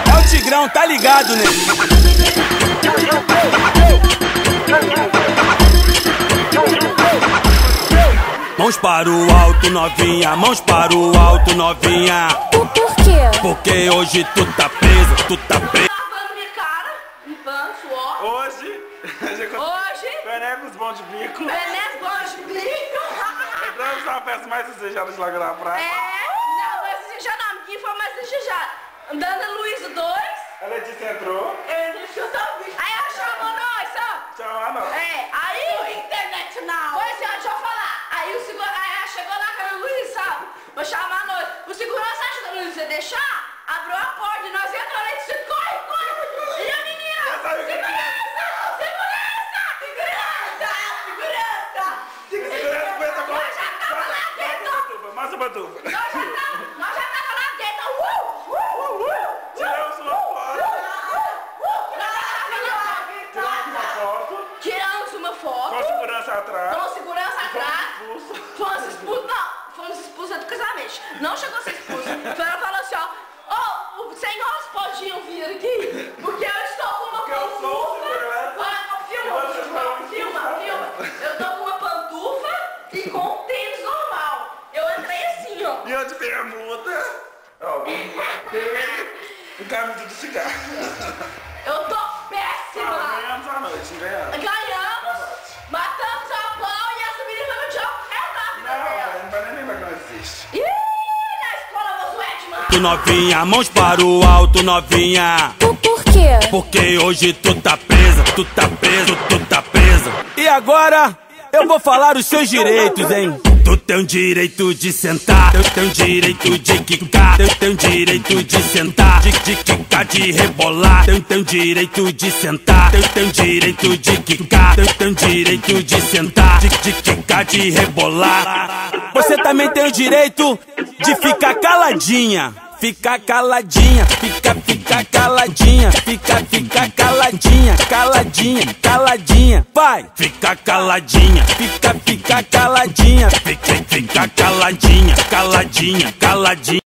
É o Tigrão, tá ligado, né? Mãos para o alto, novinha, mãos para o alto, novinha. Por quê? Porque hoje tu tá presa, tu tá presa. Lavando minha cara, limpando suor. Hoje, Hoje, Venemos bom de bico. Veneno bom de bico. Entramos na festa mais desejada de Lagoa da Praia. Não, mais desejada não, ninguém foi mais desejada. Andando Luiz 2. A Letícia entrou. Aí ela chamou nós, ó. Chamou não. Aí internet não. Pois é, deixa eu falar. Aí ela chegou lá com a Luiz, sabe? Vou chamar nós. O segurança acha que a Luiz ia deixar, abriu a porta e nós entramos. Ela disse, corre, corre. E a menina, segurança. Nós já tava lá dentro. Massa batufa. Nós já tava lá dentro. Tiramos uma foto. Tiramos uma foto. Com segurança atrás. Com segurança atrás. Fomos expulsos do casamento. Não chegou a ser expulso. Ela falou assim, ó, os senhores podiam vir aqui, porque eu estou com uma pantufa. Filma. Eu tô com uma pantufa e com um tênis normal. Eu entrei assim, ó. E onde tem a multa? Ó, o caminho de cigarro. Eu tô péssima. Ganhamos a noite, não ganhamos? Ganhamos, matamos a pau e essa menina vai me tirar o pé da vida dela. Não vai nem lembrar que não existe. Ih, na escola você é demais. Tu novinha, mãos para o alto, novinha. Por quê? Porque hoje tu tá presa, tu tá preso, tu tá presa. E agora eu vou falar os seus direitos, hein? Tu tem o direito de sentar, tu tem o direito de quicar, tu tem o direito de sentar, de quicar, de rebolar, tu tem o direito de sentar, tu tem o direito de quicar, tu tem o direito de sentar, de quicar, de rebolar. Você também tem o direito de ficar caladinha. Fica caladinha, fica caladinha, fica caladinha, vai! Fica caladinha, fica caladinha, fica caladinha.